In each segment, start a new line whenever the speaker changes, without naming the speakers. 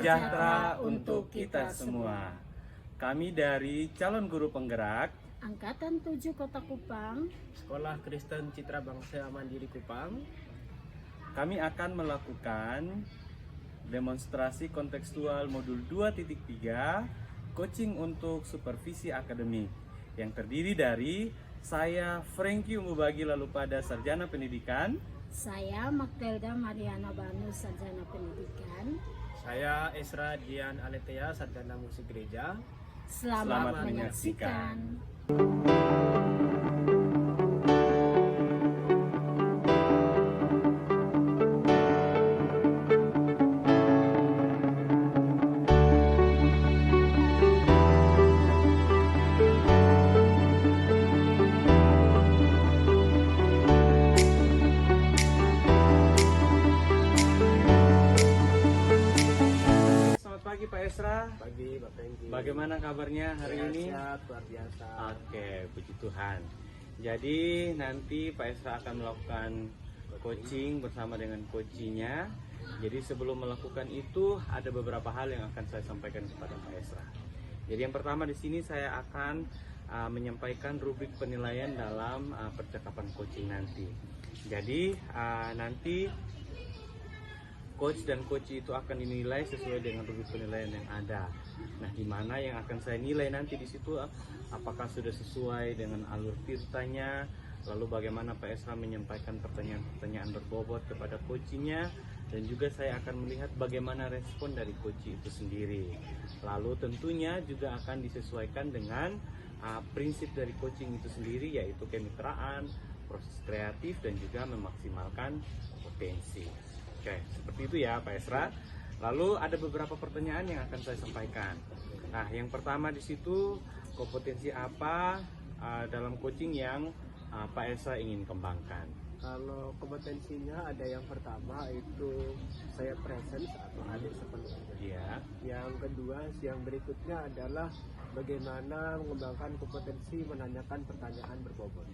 sejahtera untuk kita semua. Kami dari calon guru penggerak
Angkatan 7 Kota Kupang,
Sekolah Kristen Citra Bangsa Mandiri Kupang.
kami akan melakukan demonstrasi kontekstual modul 2.3 coaching untuk supervisi akademik yang terdiri dari saya Franky Umubagi Lalupada Sarjana Pendidikan,
saya Magdelda Mariana Banu Sarjana Pendidikan.
Saya Esra Dian Aletea, Sarjana Musik Gereja.
Selamat menyaksikan.
Selamat pagi Pak Esra.
Pagi Pak Franky.
Bagaimana kabarnya hari ini?
Sehat, luar biasa.
Oke, puji Tuhan. Jadi nanti Pak Esra akan melakukan coaching bersama dengan coachingnya. Jadi sebelum melakukan itu ada beberapa hal yang akan saya sampaikan kepada Pak Esra. Jadi yang pertama di sini saya akan menyampaikan rubrik penilaian dalam percakapan coaching nanti. Jadi nanti coach dan coach itu akan dinilai sesuai dengan rubrik penilaian yang ada. Nah, di mana yang akan saya nilai nanti di situ apakah sudah sesuai dengan alur tirtanya, lalu bagaimana Pak Esra menyampaikan pertanyaan-pertanyaan berbobot kepada coachingnya, dan juga saya akan melihat bagaimana respon dari coach itu sendiri. Lalu tentunya juga akan disesuaikan dengan prinsip dari coaching itu sendiri, yaitu kemitraan, proses kreatif, dan juga memaksimalkan potensi. Oke, seperti itu ya Pak Esra. Lalu ada beberapa pertanyaan yang akan saya sampaikan. Nah, yang pertama di situ kompetensi apa dalam coaching yang Pak Esra ingin kembangkan?
Kalau kompetensinya ada yang pertama itu saya presence atau hadir sepenuhnya.
Iya.
Yang kedua, yang berikutnya adalah bagaimana mengembangkan kompetensi menanyakan pertanyaan berbobot.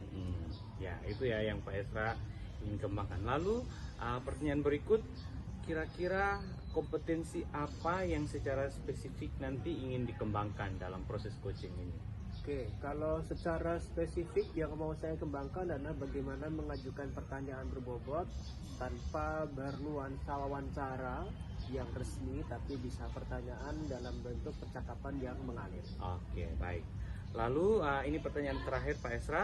Ya, itu ya yang Pak Esra ingin kembangkan. Lalu pertanyaan berikut, kira-kira kompetensi apa yang secara spesifik nanti ingin dikembangkan dalam proses coaching ini?
Oke, kalau secara spesifik yang mau saya kembangkan adalah bagaimana mengajukan pertanyaan berbobot tanpa bernuansa wawancara yang resmi, tapi bisa pertanyaan dalam bentuk percakapan yang mengalir.
Oke, baik. Lalu ini pertanyaan terakhir Pak Esra,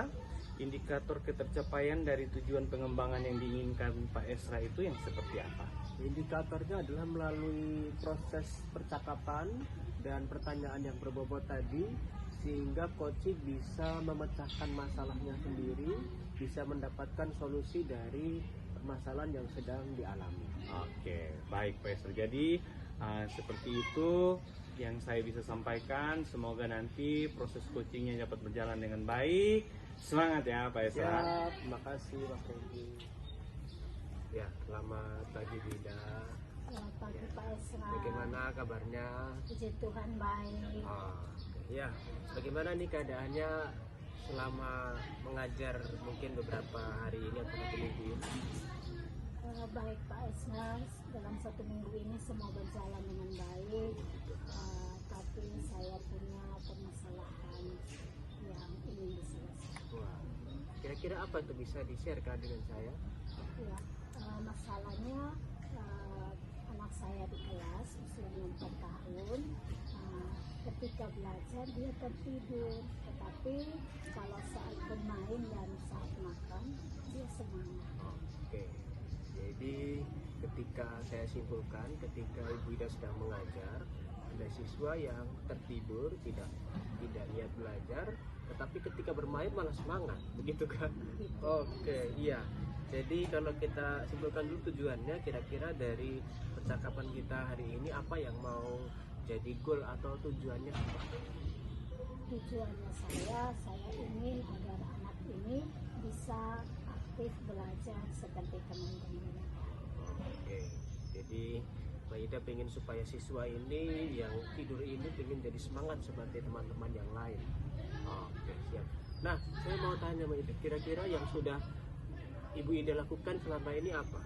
indikator ketercapaian dari tujuan pengembangan yang diinginkan Pak Esra itu yang seperti apa?
Indikatornya adalah melalui proses percakapan dan pertanyaan yang berbobot tadi, sehingga coach bisa memecahkan masalahnya sendiri, bisa mendapatkan solusi dari permasalahan yang sedang dialami.
Oke, baik Pak Esra. Jadi seperti itu yang saya bisa sampaikan. Semoga nanti proses coachingnya dapat berjalan dengan baik. Semangat ya Pak Esra.
Ya, terima kasih Pak Franky. Ya, selamat pagi Bida.
Selamat pagi Pak Esra.
Bagaimana kabarnya?
Puji Tuhan baik.
Ya, bagaimana nih keadaannya selama mengajar mungkin beberapa hari ini atau satu minggu ini?
Baik Pak Esra, dalam satu minggu ini semua berjalan dengan baik. Tapi saya punya permasalahan yang ingin diselesaikan.
Wah, kira-kira apa tuh bisa di-share-kan dengan saya?
Ya, masalahnya anak saya di kelas usianya 4 tahun. Ketika belajar dia tertidur, tetapi kalau saat bermain dan saat makan dia semangat.
Oke, jadi ketika saya simpulkan, ketika Ibu Ida sedang mengajar, ada siswa yang tertidur, tidak niat belajar, tetapi ketika bermain malah semangat, begitu kan? Oke, iya. Jadi kalau kita simpulkan dulu tujuannya, kira-kira dari percakapan kita hari ini apa yang mau jadi goal atau tujuannya apa?
Tujuannya saya ingin agar anak ini bisa aktif belajar seperti teman-teman.
Oke, jadi Mbak Ida pengen supaya siswa ini yang tidur ini pengen jadi semangat seperti teman-teman yang lain. Oke, siap. Nah, saya mau tanya Mbak Ida, kira-kira yang sudah Ibu Ida lakukan selama ini apa?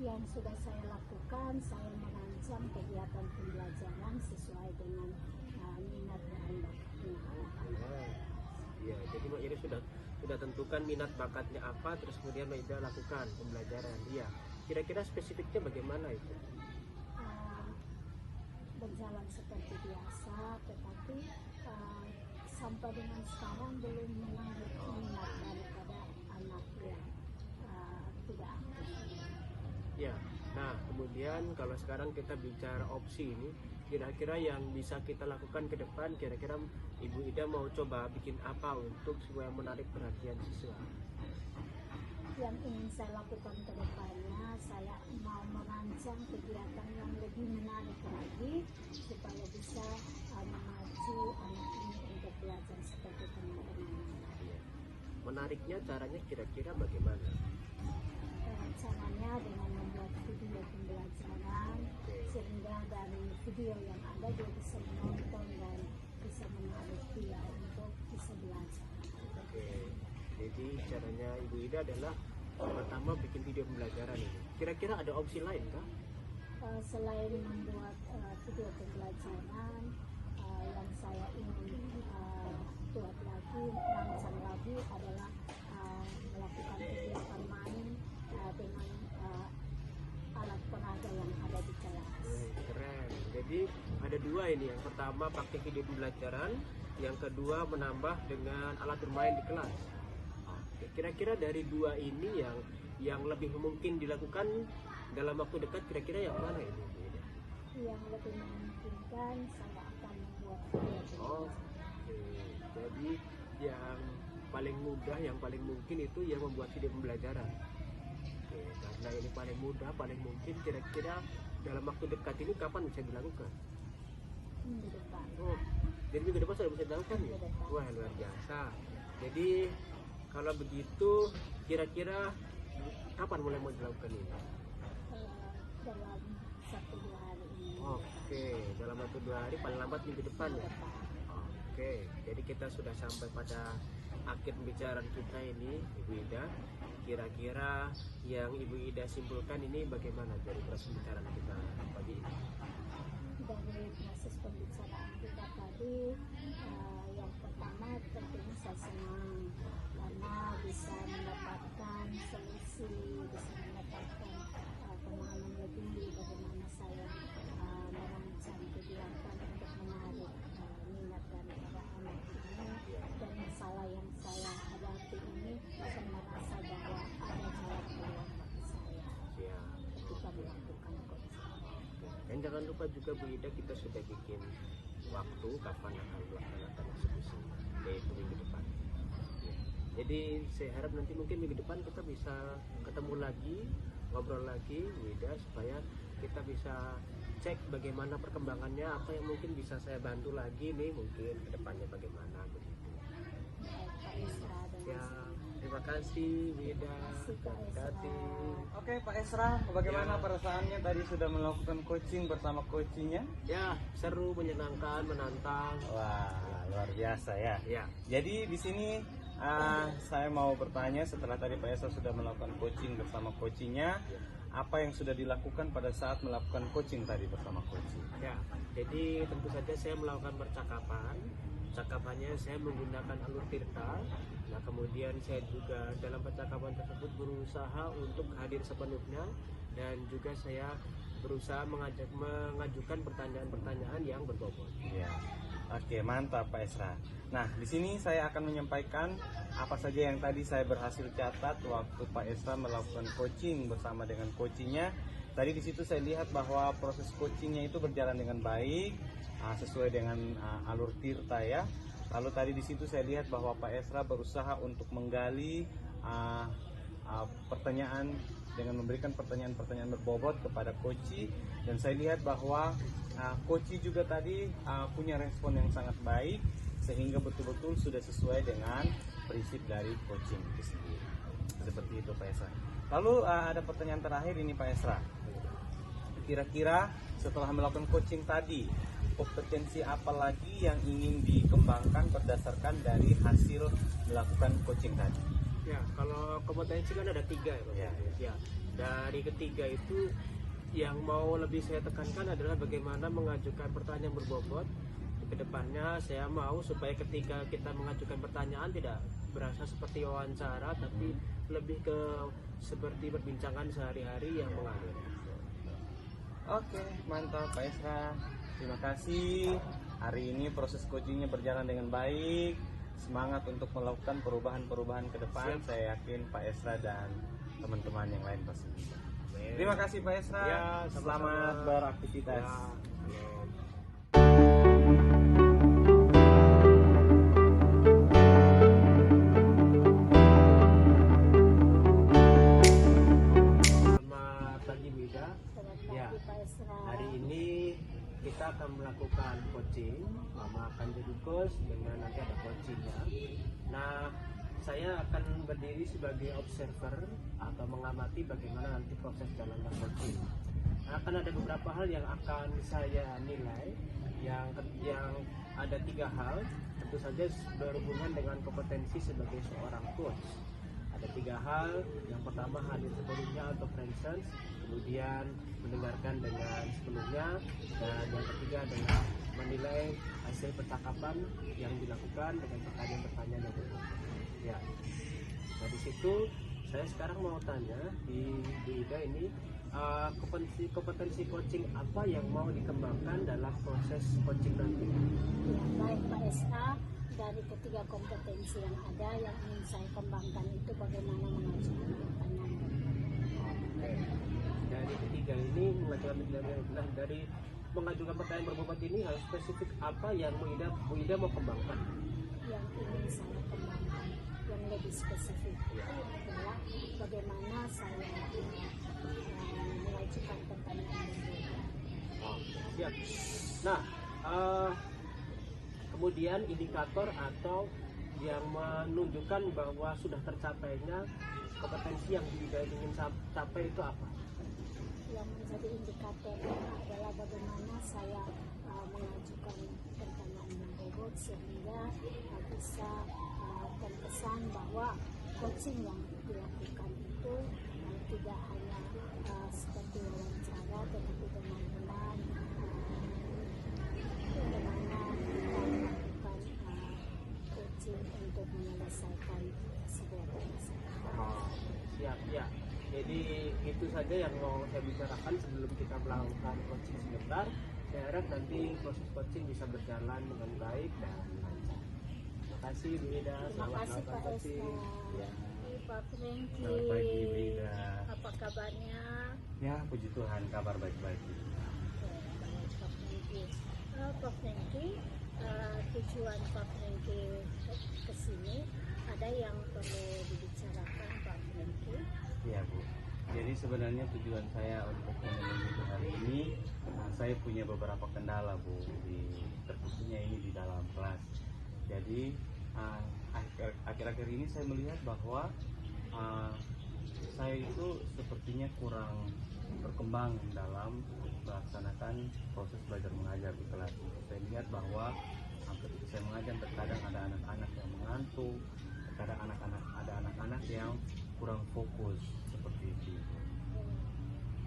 Yang sudah saya lakukan, saya merancang kegiatan pembelajaran sesuai dengan minat dan bakatnya.
Ya, jadi Mbak Ida sudah tentukan minat bakatnya apa, terus kemudian Mbak Ida lakukan pembelajaran. Iya. Kira-kira spesifiknya bagaimana itu?
Berjalan seperti biasa, tetapi sampai dengan sekarang belum menarik minat daripada anak yang tidak aktif.
Ya. Nah, kemudian kalau sekarang kita bicara opsi ini, kira-kira yang bisa kita lakukan ke depan, kira-kira Ibu Ida mau coba bikin apa untuk supaya menarik perhatian siswa?
Yang ingin saya lakukan ke depannya, saya mau merancang kegiatan yang lebih menarik lagi supaya bisa memacu anak ini untuk belajar seperti teman-teman.
Menariknya caranya kira-kira bagaimana?
Caranya dengan membuat video pembelajaran, sehingga dari video yang ada dia bisa menonton dan bisa menarik dia untuk bisa belajar.
Oke, jadi caranya Ibu Ida adalah pertama bikin video pembelajaran ini. Kira-kira ada opsi lain kah?
Selain membuat video pembelajaran, yang saya ingin buat lagi, rancang lagi adalah melakukan kegiatan main dengan alat peraga yang ada di kelas.
Keren. Jadi ada dua ini. Yang pertama pakai video pembelajaran, yang kedua menambah dengan alat bermain di kelas. Oke, kira-kira dari dua ini yang lebih mungkin dilakukan dalam waktu dekat, kira-kira yang mana ini?
Yang lebih memungkinkan saya akan membuat video.
Oke. Jadi yang paling mudah, yang paling mungkin itu yang membuat video pembelajaran. Oke, karena ini paling mudah, paling mungkin, kira-kira dalam waktu dekat ini kapan bisa dilakukan?
Minggu depan.
Oh, jadi minggu depan sudah bisa dilakukan ya?
Minggu depan.
Wah, luar biasa. Jadi kalau begitu, kira-kira kapan mulai mau dilakukan ini?
Dalam 1-2 hari ini.
Oke, dalam waktu 2 hari, paling lambat minggu depan ya? Oke, jadi kita sudah sampai pada akhir pembicaraan kita ini, Ibu Ida. Kira-kira yang Ibu Ida simpulkan ini bagaimana dari proses pembicaraan kita pagi ini?
Dari proses pembicaraan kita tadi, yang pertama tentunya saya senang karena bisa mendapatkan solusi, bisa mendapatkan pemahaman lebih bagaimana saya merancang kegiatan untuk menarik minat daripada anak ini, dan masalah yang saya hadapi ini saya merasa bahwa ada jalan keluar bagi saya
Ya.
ketika melakukan coaching.
Dan jangan lupa juga Bu Ida, kita sudah bikin waktu kapan akan melaksanakan eksekusi, yaitu minggu depan. Ya. Jadi saya harap nanti mungkin minggu depan kita bisa ketemu lagi, ngobrol lagi Bu Ida, supaya kita bisa cek bagaimana perkembangannya, apa yang mungkin bisa saya bantu lagi nih, mungkin ke depannya bagaimana begitu.
Pak Isra dan
Ya, terima kasih Bu Ida. Terima kasih.
Oke Pak Esra, bagaimana
Ya.
perasaannya tadi sudah melakukan coaching bersama coachingnya?
Ya, seru, menyenangkan, menantang.
Wah, luar biasa ya.
Ya.
Jadi di sini saya mau bertanya, setelah tadi Pak Esra sudah melakukan coaching bersama coachingnya, apa yang sudah dilakukan pada saat melakukan coaching tadi bersama coaching?
Ya, jadi tentu saja saya melakukan percakapan. Percakapannya saya menggunakan alur Tirta. Nah, kemudian saya juga dalam percakapan tersebut berusaha untuk hadir sepenuhnya, dan juga saya berusaha mengajukan pertanyaan-pertanyaan yang berbobot.
Ya. Oke, mantap Pak Esra. Nah, di sini saya akan menyampaikan apa saja yang tadi saya berhasil catat waktu Pak Esra melakukan coaching bersama dengan coachingnya. Tadi di situ saya lihat bahwa proses coachingnya itu berjalan dengan baik, sesuai dengan alur Tirta ya. Lalu tadi di situ saya lihat bahwa Pak Esra berusaha untuk menggali pertanyaan dengan memberikan pertanyaan-pertanyaan berbobot kepada coach, dan saya lihat bahwa coach juga tadi punya respon yang sangat baik, sehingga betul-betul sudah sesuai dengan prinsip dari coaching itu sendiri. Seperti itu Pak Esra. Lalu ada pertanyaan terakhir ini Pak Esra. Kira-kira setelah melakukan coaching tadi, kompetensi apa lagi yang ingin dikembangkan berdasarkan dari hasil melakukan coaching tadi?
Ya, kalau kompetensi kan ada 3 ya Pak.
Ya.
Ya. Dari ketiga itu yang mau lebih saya tekankan adalah bagaimana mengajukan pertanyaan yang berbobot. Kedepannya saya mau supaya ketika kita mengajukan pertanyaan tidak berasa seperti wawancara, tapi lebih ke seperti perbincangan sehari-hari yang mengalir.
Oke, mantap Pak Esra. Terima kasih. Hari ini proses coachingnya berjalan dengan baik. Semangat untuk melakukan perubahan-perubahan ke depan. Saya yakin Pak Esra dan teman-teman yang lain pasti bisa. Terima kasih Pak Esra.
Ya, sama-sama.
Selamat beraktivitas.
Ya, selamat pagi Bu Ida.
Selamat
Ya,
pagi Pak Esra.
hari ini kita akan melakukan coaching. Mama akan jadi coach dengan nanti ada coachingnya. Nah, saya akan berdiri sebagai observer atau mengamati bagaimana nanti proses jalannya coaching. Nah, akan ada beberapa hal yang akan saya nilai, yang ada 3 hal, tentu saja berhubungan dengan kompetensi sebagai seorang coach. Ada 3 hal. Yang pertama, hadir sepenuhnya atau presence, kemudian mendengarkan dengan sepenuhnya, dan yang ketiga adalah menilai hasil percakapan yang dilakukan dengan pertanyaan-pertanyaan yang berbeda. Ya, nah di situ saya sekarang mau tanya di Ida ini, kompetensi coaching apa yang mau dikembangkan dalam proses coaching nanti?
Ya, baik Pak Esra. Dari ketiga kompetensi yang ada, yang ingin saya kembangkan itu bagaimana mengajukan pertanyaan.
Dari ketiga ini mengajukan dari mengajukan pertanyaan berbobot ini harus spesifik apa yang Bu Ida mau kembangkan?
Yang ingin saya kembangkan yang lebih spesifik itu adalah bagaimana saya mengajukan pertanyaan berbeda.
Siap. Nah, kemudian indikator atau yang menunjukkan bahwa sudah tercapainya kompetensi yang Bu Ida ingin capai itu apa?
Yang menjadi indikatornya adalah bagaimana saya mengajukan pertanyaan yang berbobot sehingga bisa terkesan bahwa coaching yang dilakukan itu tidak hanya seperti wawancara, tetapi benar-benar bagaimana melakukan coaching untuk menyelesaikan sebuah permasalahan.
Siap, ya. Jadi itu saja yang mau saya bicarakan sebelum kita melakukan coaching sebentar. Saya harap nanti proses coaching bisa berjalan dengan baik dan lancar. Terima kasih Bu Ida.
Terima kasih
melakukan
Pak Esra.
coaching. Ya.
Pak Franky.
Selamat pagi Bu Ida.
Apa kabarnya?
Ya, puji Tuhan, kabar baik-baik.
Pak Franky, tujuan Pak Franky ke sini ada yang perlu dibicarakan Pak Franky?
Iya Bu. Jadi sebenarnya tujuan saya untuk menemui Ibu hari ini, saya punya beberapa kendala Bu, terkhususnya ini di dalam kelas. Jadi akhir-akhir ini saya melihat bahwa saya itu sepertinya kurang berkembang dalam melaksanakan proses belajar mengajar di kelas. Saya lihat bahwa ketika saya mengajar terkadang ada anak-anak yang mengantuk, terkadang ada anak-anak yang kurang fokus seperti itu.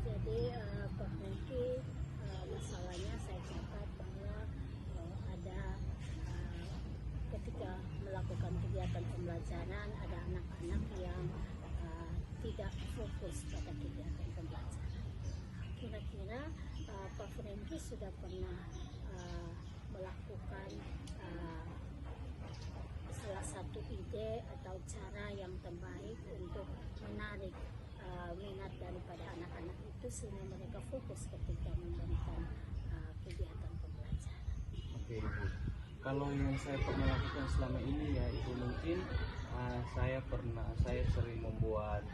Jadi Pak Franky, masalahnya saya catat bahwa ada ketika melakukan kegiatan pembelajaran ada anak-anak yang tidak fokus pada kegiatan pembelajaran. Kira-kira Pak Franky sudah pernah melakukan salah satu ide atau cara yang terbaik untuk menarik minat daripada anak-anak itu sehingga mereka fokus ketika memberikan kegiatan pembelajaran.
Oke Ibu, kalau yang saya pernah lakukan selama ini ya Ibu, mungkin saya sering membuat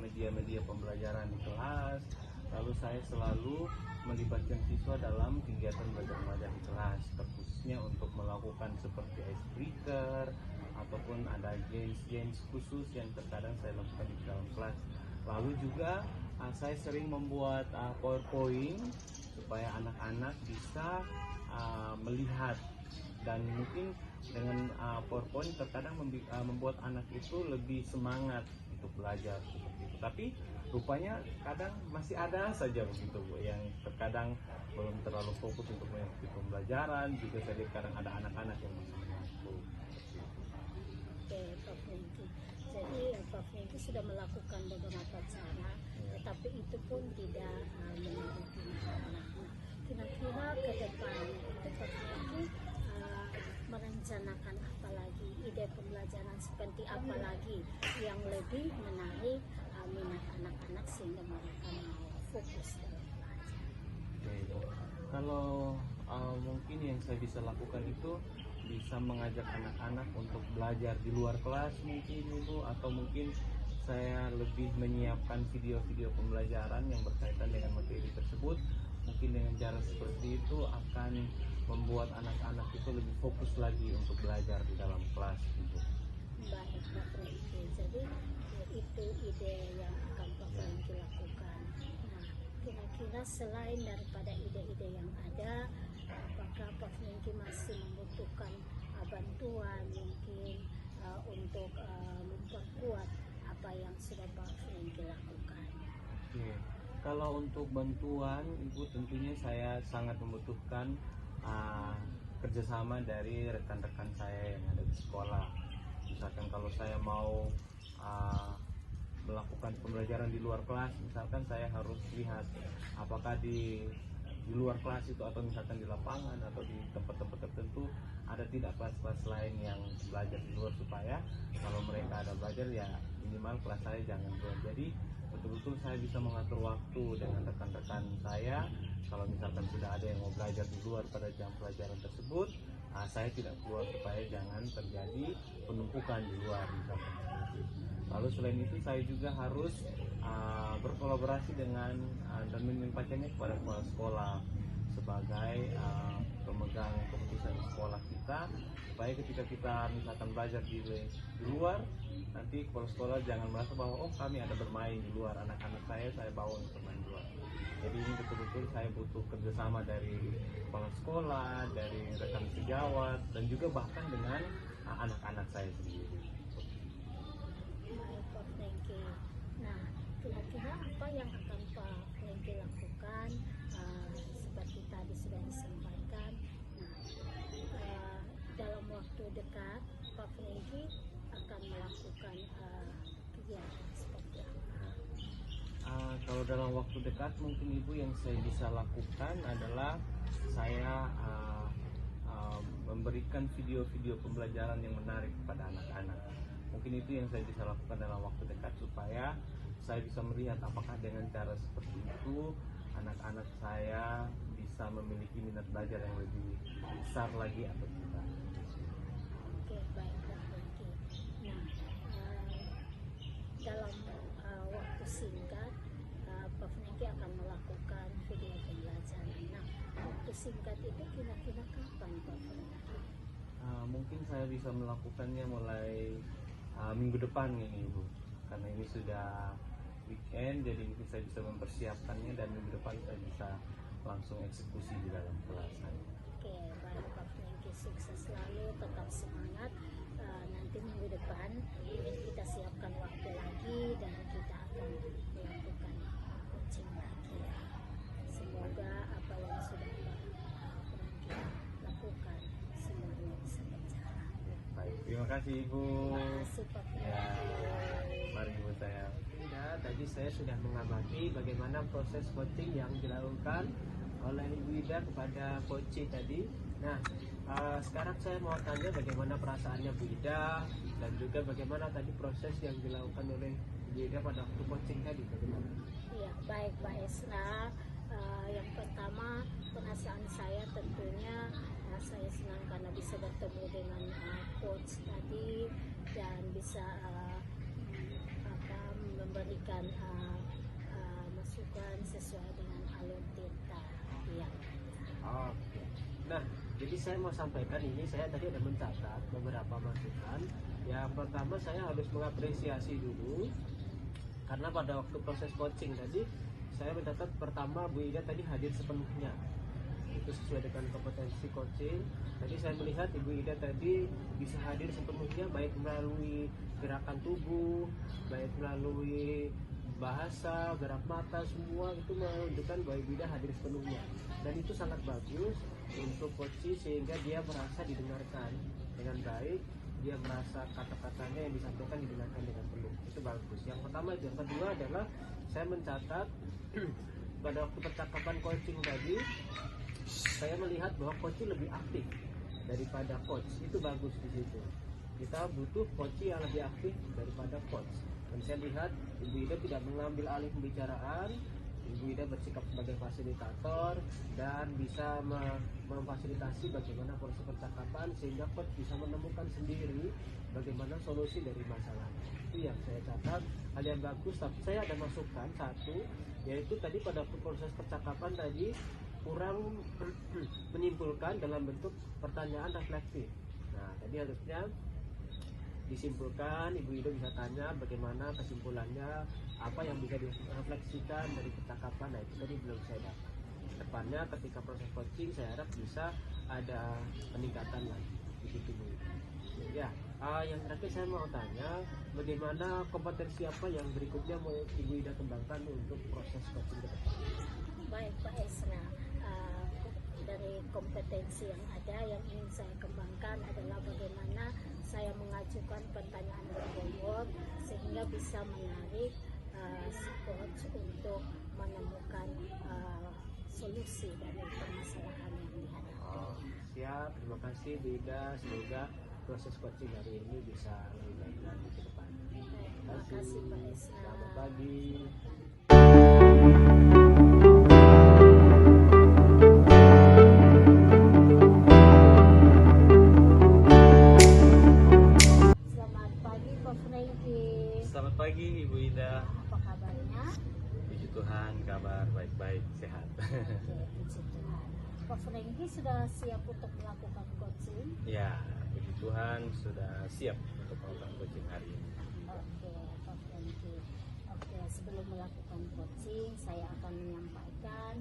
media-media pembelajaran di kelas. Lalu saya selalu melibatkan siswa dalam kegiatan belajar mengajar di kelas, terkhususnya untuk melakukan seperti icebreaker ataupun ada games khusus yang terkadang saya lakukan di dalam kelas. Lalu juga saya sering membuat PowerPoint supaya anak-anak bisa melihat, dan mungkin dengan PowerPoint terkadang membuat anak itu lebih semangat untuk belajar seperti itu. Tapi rupanya kadang masih ada saja begitu Bu, yang terkadang belum terlalu fokus untuk mengikuti pembelajaran. Juga saya lihat kadang ada anak-anak yang masih mengantuk.
Oke, Pak Franky. Jadi Pak Franky sudah melakukan beberapa cara, tetapi itu pun tidak menarik anak-anak. Kira-kira ke depan itu Pak Franky merencanakan apa lagi, ide pembelajaran seperti apa lagi yang lebih menarik minat anak-anak sehingga mereka mau fokus dalam belajar.
Oke, kalau mungkin yang saya bisa lakukan itu bisa mengajak anak-anak untuk belajar di luar kelas mungkin Ibu, atau mungkin saya lebih menyiapkan video-video pembelajaran yang berkaitan dengan materi tersebut. Mungkin dengan cara seperti itu akan membuat anak-anak itu lebih fokus lagi untuk belajar di dalam kelas gitu.
Baik Pak Franky, jadi itu ide yang akan Pak Franky lakukan. Nah, kira-kira selain daripada ide-ide yang ada, apakah Pak Franky masih membutuhkan bantuan mungkin untuk memperkuat apa yang sudah Pak Franky lakukan?
Oke. Kalau untuk bantuan Ibu, tentunya saya sangat membutuhkan kerjasama dari rekan-rekan saya yang ada di sekolah. Misalkan kalau saya mau melakukan pembelajaran di luar kelas, misalkan saya harus lihat apakah di luar kelas itu, atau misalkan di lapangan atau di tempat-tempat tertentu ada tidak kelas-kelas lain yang belajar di luar, supaya kalau mereka ada belajar ya minimal kelas saya jangan keluar. Jadi betul-betul saya bisa mengatur waktu dengan rekan-rekan saya. Kalau misalkan sudah ada yang mau belajar di luar pada jam pelajaran tersebut, saya tidak keluar supaya jangan terjadi penumpukan di luar misalkan seperti itu. Lalu selain itu saya juga harus berkolaborasi dengan dan melimpahkannya kepada kepala sekolah sebagai pemegang keputusan di sekolah kita, supaya ketika kita misalkan belajar di luar, nanti kepala sekolah jangan merasa bahwa oh kami ada bermain di luar, anak-anak saya bawa untuk bermain di luar. Jadi ini betul-betul saya butuh kerjasama dari kepala sekolah, dari rekan sejawat, dan juga bahkan dengan anak-anak saya sendiri.
Baik Pak Franky. Nah, kira-kira apa yang akan Pak Franky lakukan? Seperti tadi sudah disampaikan. Nah, dalam waktu dekat Pak Franky akan melakukan kegiatan seperti apa?
Kalau dalam waktu dekat mungkin Ibu yang saya bisa lakukan adalah saya memberikan video-video pembelajaran yang menarik kepada anak-anak. Mungkin itu yang saya bisa lakukan dalam waktu dekat, supaya saya bisa melihat apakah dengan cara seperti itu anak-anak saya bisa memiliki minat belajar yang lebih besar lagi atau tidak.
Oke, baik Pak Franky. Nah, dalam waktu singkat Pak Franky akan melakukan video pembelajaran. Nah, waktu singkat itu kira-kira kapan Pak Franky?
Mungkin saya bisa melakukannya mulai minggu depan ini Ibu, karena ini sudah weekend, jadi mungkin saya bisa mempersiapkannya dan minggu depan saya bisa langsung eksekusi di dalam kelas saya.
Oke, baik Pak Franky, sukses selalu, tetap semangat. Nanti minggu depan kita siapkan waktu lagi dan kita akan melakukan coaching lagi ya. Semoga apa yang sudah Pak Franky lakukan semuanya bisa berjalan.
Baik, terima kasih Ibu.
Terima kasih Pak Franky.
Ya, mari Ibu saya.
Ya, tadi saya sudah mengamati bagaimana proses coaching yang dilakukan oleh Ibu Ida kepada Koci tadi. Nah, sekarang saya mau tanya bagaimana perasaannya Bu Ida, dan juga bagaimana tadi proses yang dilakukan oleh Bu Ida pada waktu coaching tadi. Bagaimana?
Ya, baik Pak Esra. Yang pertama, perasaan saya tentunya saya senang karena bisa bertemu dengan coach tadi dan bisa memberikan masukan sesuai dengan alur tinta yang
Oke. Nah, jadi saya mau sampaikan ini, saya tadi ada mencatat beberapa masukan. Yang pertama, saya harus mengapresiasi dulu, karena pada waktu proses coaching tadi saya mencatat pertama Bu Ida tadi hadir sepenuhnya. itu sesuai dengan kompetensi coaching. Tadi saya melihat Ibu Ida tadi bisa hadir sepenuhnya, baik melalui gerakan tubuh, baik melalui bahasa, gerak mata, semua itu menunjukkan bahwa Ibu Ida hadir sepenuhnya, dan itu sangat bagus untuk coaching sehingga dia merasa didengarkan dengan baik, dia merasa kata-katanya yang disampaikan didengarkan dengan penuh. Itu bagus. Yang pertama itu. Yang kedua adalah saya mencatat pada waktu percakapan coaching tadi, saya melihat bahwa coaching lebih aktif daripada coach. Itu bagus di situ. Kita butuh coaching yang lebih aktif daripada coach. Dan saya lihat Ibu Ida tidak mengambil alih pembicaraan. Ibu Ida bersikap sebagai fasilitator dan bisa memfasilitasi bagaimana proses percakapan sehingga coach bisa menemukan sendiri bagaimana solusi dari masalah. Itu yang saya catat. Hal yang bagus, tapi saya ada masukan satu, yaitu tadi pada proses percakapan tadi kurang menyimpulkan dalam bentuk pertanyaan reflektif. Nah, tadi harusnya disimpulkan, Ibu Ida bisa tanya bagaimana kesimpulannya, apa yang bisa direfleksikan dari percakapan. Nah, itu tadi belum saya dapat. Depannya ketika proses coaching saya harap bisa ada peningkatan lagi begitu Bu. Ya, yang terakhir saya mau tanya, bagaimana kompetensi apa yang berikutnya mau Ibu Ida kembangkan untuk proses coaching ke depan?
Baik Pak Esra, dari kompetensi yang ada yang ingin saya kembangkan adalah bagaimana saya mengajukan pertanyaan berbobot sehingga bisa menarik si coach untuk menemukan solusi dari permasalahan yang dihadapi.
Siap, terima kasih Bu Ida. Semoga proses coaching hari ini bisa lebih baik lagi ke depan.
Terima kasih Pak Esra.
Selamat pagi.
Selamat pagi Pak Franky.
Selamat pagi Ibu Ida.
Apa kabarnya?
Puji Tuhan, kabar baik-baik, sehat.
Oke, puji Tuhan. Pak Franky sudah siap untuk melakukan coaching?
Ya, puji Tuhan sudah siap untuk melakukan coaching hari ini.
Oke, Pak Franky. Oke, sebelum melakukan coaching, saya akan menyampaikan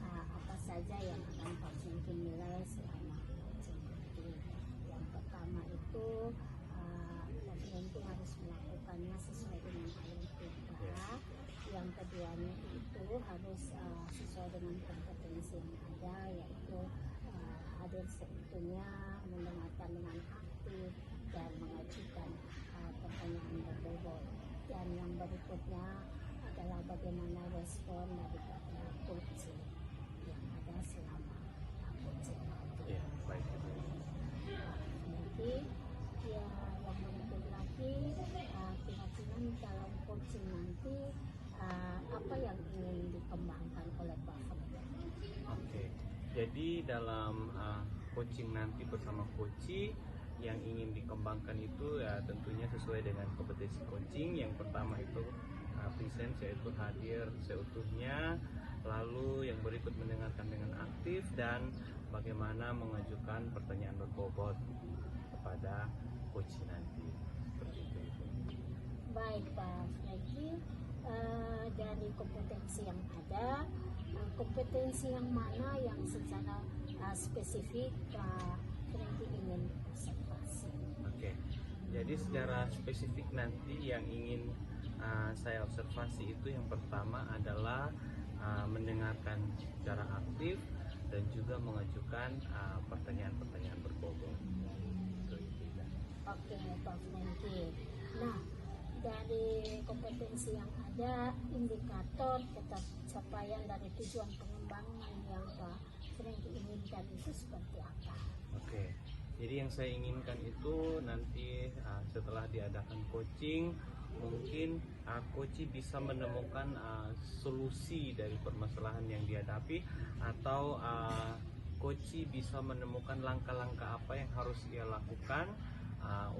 apa saja yang akan Pak Franky nilai selama coaching itu. Yang pertama itu, Pak Franky harus melakukannya sesuai dengan alur. Yang keduanya itu harus sesuai dengan kompetensi yang ada, yaitu hadir seutuhnya, mendengarkan dengan aktif dan mengajukan pertanyaan berbobot. Dan yang berikutnya adalah bagaimana respon daripada coaching yang ada selama coaching.
Ya, baik.
Nanti ya yang berikut lagi kira-kira dalam coaching nanti apa yang ingin dikembangkan oleh Pak Franky?
Oke, jadi dalam coaching nanti bersama coaching yang ingin dikembangkan itu ya tentunya sesuai dengan kompetensi coaching. Yang pertama itu present, yaitu hadir seutuhnya, lalu yang berikut mendengarkan dengan aktif, dan bagaimana mengajukan pertanyaan berbobot kepada coaching nanti. Seperti itu.
Baik Pak Franky, dari kompetensi yang ada, kompetensi yang mana yang secara spesifik Pak Franky ingin observasi?
Oke, jadi secara spesifik nanti yang ingin saya observasi itu yang pertama adalah mendengarkan secara aktif dan juga mengajukan pertanyaan-pertanyaan berbobot.
Oke Pak Franky. Nah, dari kompetensi yang ada, indikator capaian dari tujuan pengembangan yang Pak Franky inginkan itu seperti apa?
Oke, jadi yang saya inginkan itu nanti setelah diadakan coaching, mungkin coaching bisa menemukan solusi dari permasalahan yang dihadapi, atau coaching bisa menemukan langkah-langkah apa yang harus ia lakukan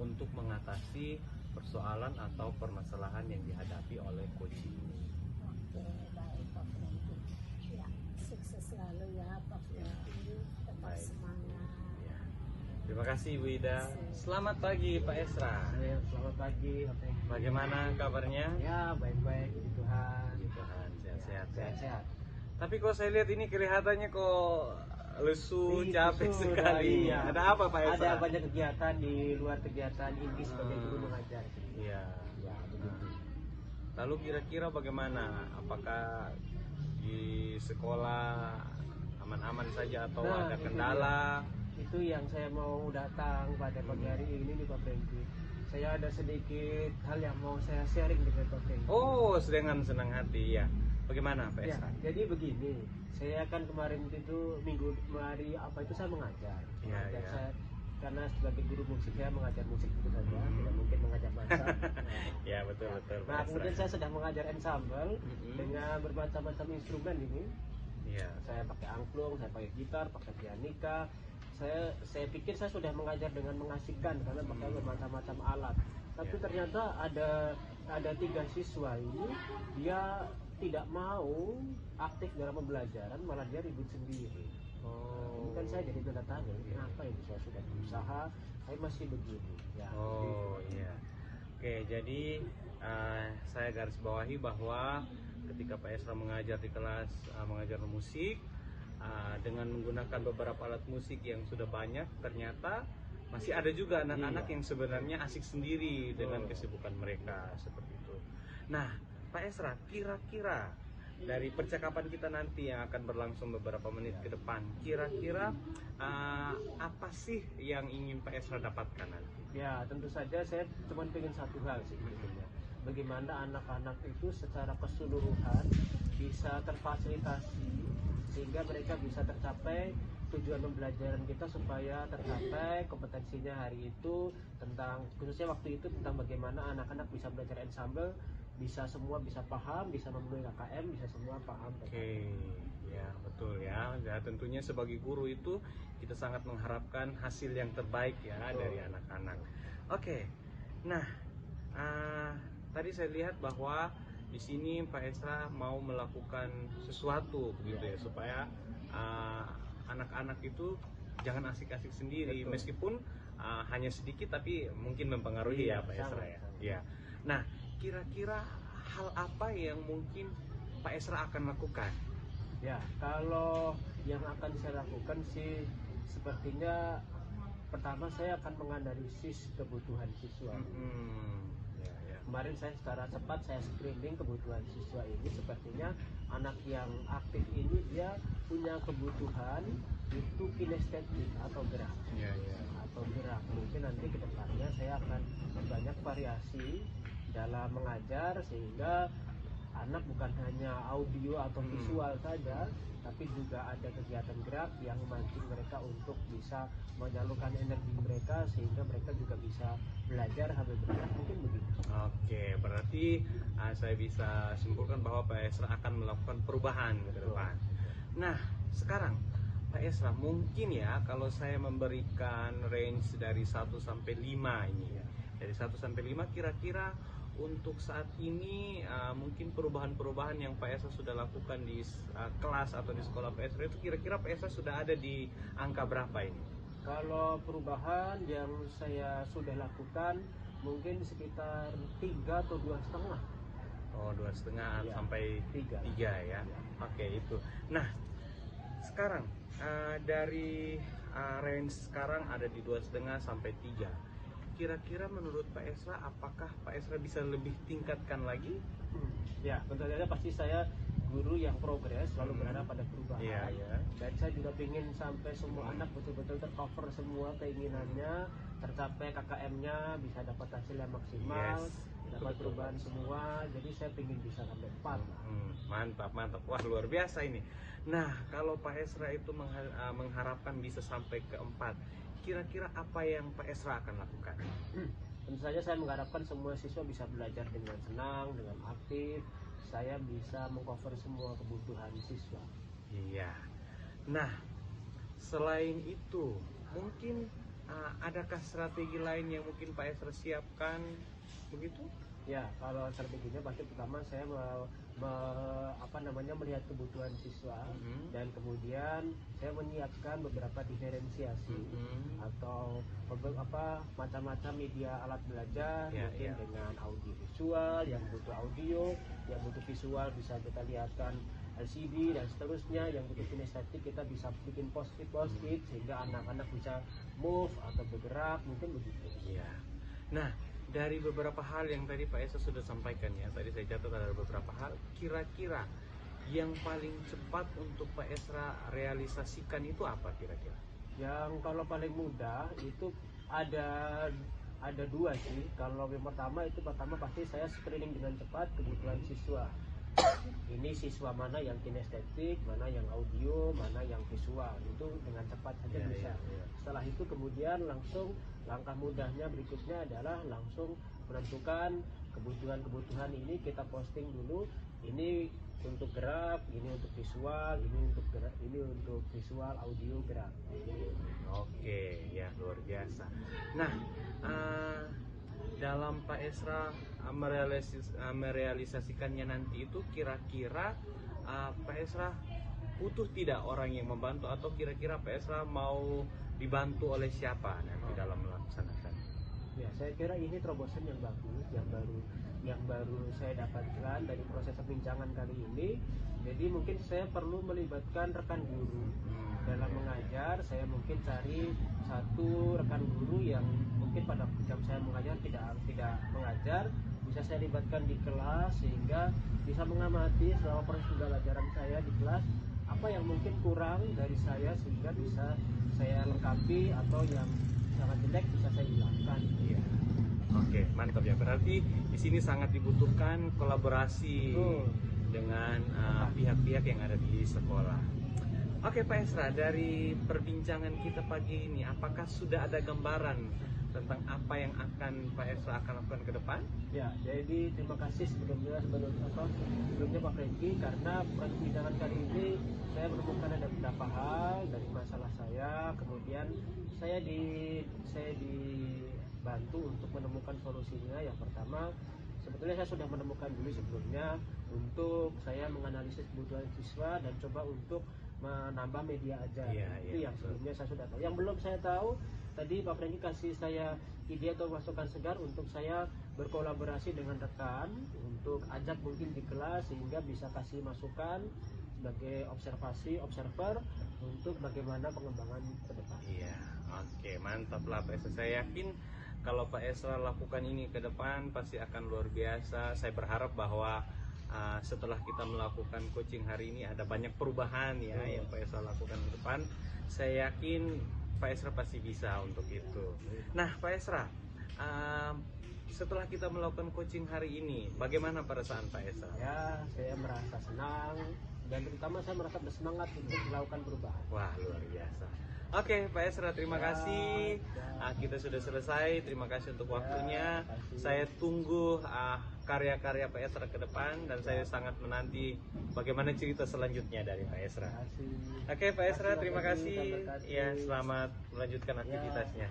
untuk mengatasi persoalan atau permasalahan yang dihadapi oleh coaching ini.
Oke, baik Pak Franky. Ya, sukses selalu ya Pak Franky. Tetap
Baik.
semangat.
Ya. Terima kasih Bu Ida. Selamat pagi Pak Esra.
Selamat pagi.
Bagaimana kabarnya?
Ya, baik-baik, puji Tuhan.
Puji Tuhan, sehat-sehat.
Sehat-sehat.
Tapi kok saya lihat ini kelihatannya kok lesu,
Iya,
capek
sudah,
sekali.
iya.
Ada apa Pak Esra?
Ada banyak kegiatan di luar kegiatan ini sebagai guru mengajar.
Iya.
Ya, begitu.
Lalu kira-kira bagaimana? Apakah di sekolah aman-aman saja atau
Nah,
ada
itu
kendala?
Itu yang saya mau datang pada pagi hari ini nih Pak Franky. Saya ada sedikit hal yang mau saya sharing dengan Pak Franky.
Oh, dengan senang hati ya. Bagaimana Pak
Ya,
Esra?
jadi begini, saya kan kemarin itu minggu hari apa itu saya mengajar.
Iya,
Mengajar
iya.
saya karena sebagai guru musik saya mengajar musik itu saja, tidak mungkin mengajar bahasa.
Ya betul betul.
Nah,
Pak
kemudian
Esra.
saya sedang mengajar ensemble
Mm-mm.
dengan bermacam-macam instrumen ini.
Iya.
Saya pakai angklung, saya pakai gitar, pakai pianika. Saya pikir saya sudah mengajar dengan mengasihkan karena pakai bermacam-macam alat. Tapi
Ya.
ternyata ada 3 siswa ini dia tidak mau aktif dalam pembelajaran, malah dia ribut sendiri. Ini kan saya jadi tanda tanya, kenapa ini saya sudah berusaha, saya masih begini. Ya,
Oh iya. Oke, jadi saya garis bawahi bahwa ketika Pak Esra mengajar di kelas mengajar musik dengan menggunakan beberapa alat musik yang sudah banyak, ternyata masih ada juga anak-anak
Iya.
yang sebenarnya asik sendiri dengan kesibukan mereka seperti itu. Nah, Pak Esra, kira-kira dari percakapan kita nanti yang akan berlangsung beberapa menit ke depan, kira-kira apa sih yang ingin Pak Esra dapatkan nanti?
Ya, tentu saja saya cuma ingin satu hal sih sebetulnya. Bagaimana anak-anak itu secara keseluruhan bisa terfasilitasi sehingga mereka bisa tercapai tujuan pembelajaran kita supaya tercapai kompetensinya hari itu tentang khususnya waktu itu tentang bagaimana anak-anak bisa belajar ensemble, bisa semua bisa paham, bisa memenuhi KKM, bisa semua paham.
Oke, ya betul ya. Ya tentunya sebagai guru itu kita sangat mengharapkan hasil yang terbaik ya dari anak-anak. Oke, nah tadi saya lihat bahwa di sini Pak Esra mau melakukan sesuatu begitu ya supaya anak-anak itu jangan asik-asik sendiri.
Betul.
Meskipun hanya sedikit tapi mungkin mempengaruhi ya
Iya,
Pak Esra ya.
sangat.
Ya. Nah, kira-kira hal apa yang mungkin Pak Esra akan lakukan?
Ya, kalau yang akan saya lakukan sih sepertinya pertama saya akan menganalisis kebutuhan siswa.
Ya, ya.
Kemarin saya secara cepat saya screening kebutuhan siswa ini, sepertinya anak yang aktif ini dia punya kebutuhan itu kinestetik atau gerak.
Ya, ya.
Atau gerak. Mungkin nanti ke depannya saya akan banyak variasi dalam mengajar sehingga anak bukan hanya audio atau visual saja, tapi juga ada kegiatan gerak yang memancing mereka untuk bisa menyalurkan energi mereka sehingga mereka juga bisa belajar sambil bergerak, mungkin begitu.
Oke, berarti saya bisa simpulkan bahwa Pak Esra akan melakukan perubahan ke depan. Nah, sekarang Pak Esra, mungkin ya kalau saya memberikan range dari 1 sampai 5 ini ya. Dari 1 sampai 5 kira-kira untuk saat ini mungkin perubahan-perubahan yang Pak Esra sudah lakukan di kelas atau di sekolah Pak Esra itu kira-kira Pak Esra sudah ada di angka berapa ini?
Kalau perubahan yang saya sudah lakukan mungkin sekitar 3 atau 2,5.
Oh, 2,5
Ya,
sampai
3.
3 ya. Oke, itu. Nah, sekarang dari range sekarang ada di 2,5 sampai 3. Kira-kira menurut Pak Esra, apakah Pak Esra bisa lebih tingkatkan lagi?
Ya, tentu saja pasti saya guru yang progres selalu berada pada perubahan.
Iya, iya.
Dan saya juga ingin sampai semua anak betul-betul tercover semua keinginannya, tercapai KKM-nya, bisa dapat hasil yang maksimal,
Yes,
dapat
betul.
perubahan semua. Jadi saya ingin bisa sampai 4 lah.
Mantap, mantap. Wah, luar biasa ini. Nah, kalau Pak Esra itu mengharapkan bisa sampai ke 4, kira-kira apa yang Pak Esra akan lakukan?
Tentu saja saya mengharapkan semua siswa bisa belajar dengan senang, dengan aktif. Saya bisa mengcover semua kebutuhan siswa.
Iya. Nah, selain itu, mungkin adakah strategi lain yang mungkin Pak Esra siapkan begitu?
Ya, kalau strateginya pasti pertama saya melihat kebutuhan siswa dan kemudian saya menyiapkan beberapa diferensiasi atau macam-macam media alat belajar, mungkin dengan audio visual, yang butuh audio, yang butuh visual bisa kita lihatkan LCD dan seterusnya. Yang butuh kinestetik kita bisa bikin post-it sehingga anak-anak bisa move atau bergerak, mungkin begitu.
Iya. Nah, dari beberapa hal yang tadi Pak Esa sudah sampaikan ya, tadi saya catat ada beberapa hal, kira-kira yang paling cepat untuk Pak Esra realisasikan itu apa kira-kira?
Yang kalau paling mudah itu ada dua sih. Kalau yang pertama pasti saya screening dengan cepat kebutuhan siswa. Ini siswa mana yang kinestetik, mana yang audio, mana yang visual, itu dengan cepat saja bisa. Setelah itu kemudian langsung langkah mudahnya berikutnya adalah langsung menentukan kebutuhan ini kita posting dulu. Ini untuk gerak, ini untuk visual, ini untuk visual, audio, gerak.
Oke, ya luar biasa. Nah, dalam Pak Esra merealisasikannya nanti itu kira-kira Pak Esra butuh tidak orang yang membantu, atau kira-kira Pak Esra mau dibantu oleh siapa nanti dalam melaksanakan?
Ya, saya kira ini terobosan yang bagus, yang baru saya dapatkan dari proses perbincangan kali ini. Jadi mungkin saya perlu melibatkan rekan guru dalam mengajar. Saya mungkin cari satu rekan guru yang mungkin pada jam saya mengajar tidak mengajar, bisa saya libatkan di kelas sehingga bisa mengamati selama proses pembelajaran saya di kelas apa yang mungkin kurang dari saya sehingga bisa saya lengkapi, atau yang sangat jelek bisa saya hilangkan.
Iya. Oke, mantap ya. Berarti di sini sangat dibutuhkan kolaborasi dengan pihak-pihak yang ada di sekolah. Oke Pak Esra, dari perbincangan kita pagi ini, apakah sudah ada gambaran tentang apa yang akan Pak Esra akan lakukan ke depan?
Ya, jadi terima kasih sebelumnya Pak Franky, karena perbincangan kali ini saya menemukan ada beberapa hal dari masalah saya, kemudian saya dibantu untuk menemukan solusinya. Yang pertama, sebetulnya saya sudah menemukan dulu sebelumnya untuk saya menganalisis kebutuhan siswa dan coba untuk menambah media ajar. Itu yang sebelumnya saya sudah tahu. Yang belum saya tahu, tadi Pak Franky kasih saya ide atau masukan segar untuk saya berkolaborasi dengan rekan untuk ajak mungkin di kelas sehingga bisa kasih masukan sebagai observer untuk bagaimana pengembangan ke depan.
Iya, oke, mantap lah Pak Esra. Saya yakin kalau Pak Esra lakukan ini ke depan pasti akan luar biasa. Saya berharap bahwa setelah kita melakukan coaching hari ini ada banyak perubahan ya yang Pak Esra lakukan ke depan. Saya yakin Pak Esra pasti bisa untuk itu. Nah Pak Esra, setelah kita melakukan coaching hari ini, bagaimana perasaan Pak Esra?
Ya, saya merasa senang dan terutama saya merasa bersemangat untuk melakukan perubahan.
Wah, luar biasa. Oke, Pak Esra, terima kasih. Kita sudah selesai. Terima kasih untuk waktunya. Saya tunggu karya-karya Pak Esra ke depan dan saya sangat menanti bagaimana cerita selanjutnya dari Pak Esra. Oke, Pak Esra, terima kasih. Ya, selamat melanjutkan aktivitasnya.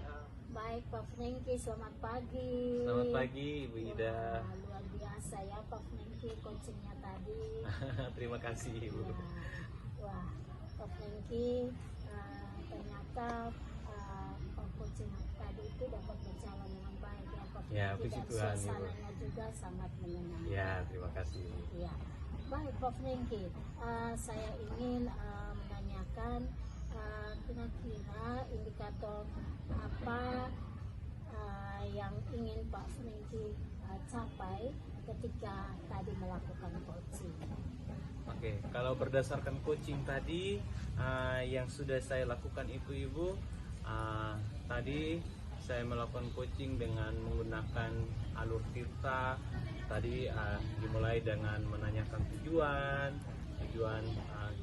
Baik Pak Franky, selamat pagi.
Selamat pagi Ibu Ida.
Wah, luar biasa ya Pak Franky coachingnya tadi.
Terima kasih Ibu.
Ya. Wah, Pak Franky, ternyata coaching tadi itu dapat berjalan dengan baik ya Pak Franky.
Ya, puji Tuhan, Ibu.
Suasananya juga sangat menyenangkan.
Ya, terima kasih.
Ya. Baik Pak Franky, saya ingin menanyakan kira-kira indikator apa yang ingin Pak Franky capai ketika tadi melakukan coaching.
Oke, kalau berdasarkan coaching tadi yang sudah saya lakukan itu Ibu, tadi saya melakukan coaching dengan menggunakan alur tirta. Tadi dimulai dengan menanyakan tujuan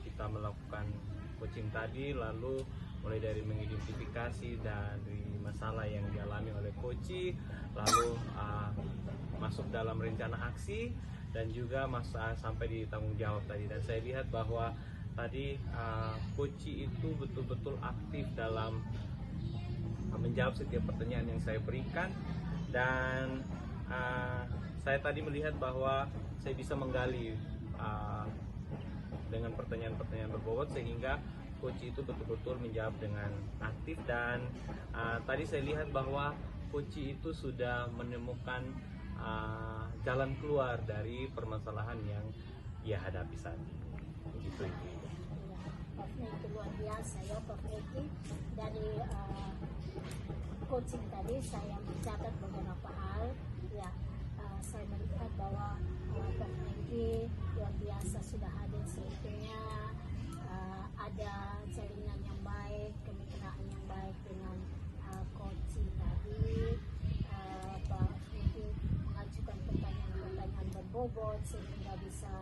kita melakukan coaching tadi, lalu mulai dari mengidentifikasi dari masalah yang dialami oleh coach, lalu masuk dalam rencana aksi dan juga sampai di tanggung jawab tadi. Dan saya lihat bahwa tadi coach itu betul-betul aktif dalam menjawab setiap pertanyaan yang saya berikan, dan saya tadi melihat bahwa saya bisa menggali dengan pertanyaan-pertanyaan berbobot sehingga coach itu betul-betul menjawab dengan aktif. Dan tadi saya lihat bahwa coach itu sudah menemukan jalan keluar dari permasalahan yang ia hadapi saat ini. begitu Ibu Ida.
Pak Franky luar biasa ya Pak Franky. Dari coaching tadi saya mencatat beberapa hal ya. Saya melihat bahwa Pak Franky luar biasa, sudah hadir sebetulnya, ada jaringan yang baik, kemitraan yang baik dengan coaching tadi. Pak Franky mengajukan pertanyaan-pertanyaan berbobot sehingga bisa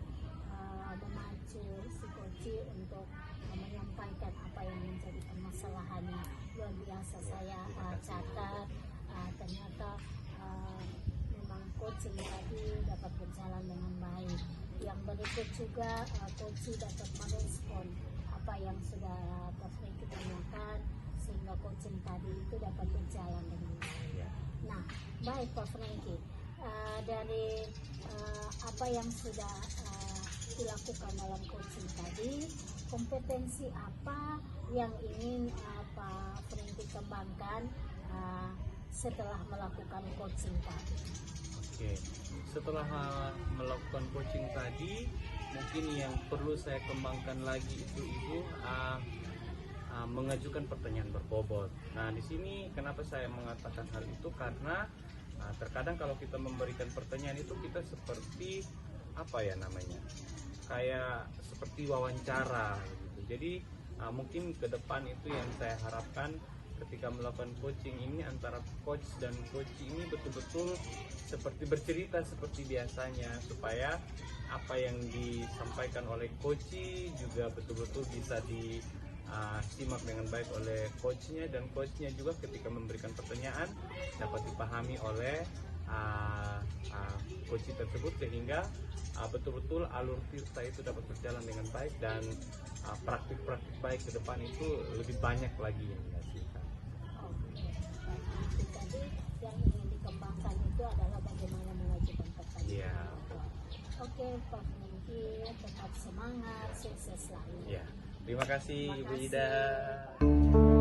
memacu si coach untuk menyampaikan apa yang menjadi permasalahannya. Luar biasa, saya catat ternyata memang coaching tadi dapat berjalan dengan baik. Yang berikut juga coach dapat merespon apa yang sudah Pak Franky tanyakan sehingga coaching tadi itu dapat berjalan dengan baik. Nah, baik Pak Franky, dari apa yang sudah dilakukan dalam coaching tadi, kompetensi apa yang ingin Pak Franky kembangkan setelah melakukan coaching tadi?
Oke, setelah melakukan coaching tadi, mungkin yang perlu saya kembangkan lagi itu Ibu mengajukan pertanyaan berbobot. Nah, di sini kenapa saya mengatakan hal itu, karena terkadang kalau kita memberikan pertanyaan itu kita seperti apa ya namanya, kayak seperti wawancara gitu. Jadi mungkin ke depan itu yang saya harapkan ketika melakukan coaching ini, antara coach dan coach ini betul-betul seperti bercerita seperti biasanya, supaya apa yang disampaikan oleh coach juga betul-betul bisa disimak dengan baik oleh coachnya, dan coachnya juga ketika memberikan pertanyaan dapat dipahami oleh coach tersebut, sehingga betul-betul alur tirta itu dapat berjalan dengan baik, dan praktik-praktik baik ke depan itu lebih banyak lagi yang dihasilkan.
Jadi yang ingin dikembangkan itu adalah bagaimana mengajukan pertanyaan.
Iya.
Oke, Pak Franky, tetap semangat, sukses selalu.
Ya, terima kasih
Terima
Ibu
kasih.
Ida.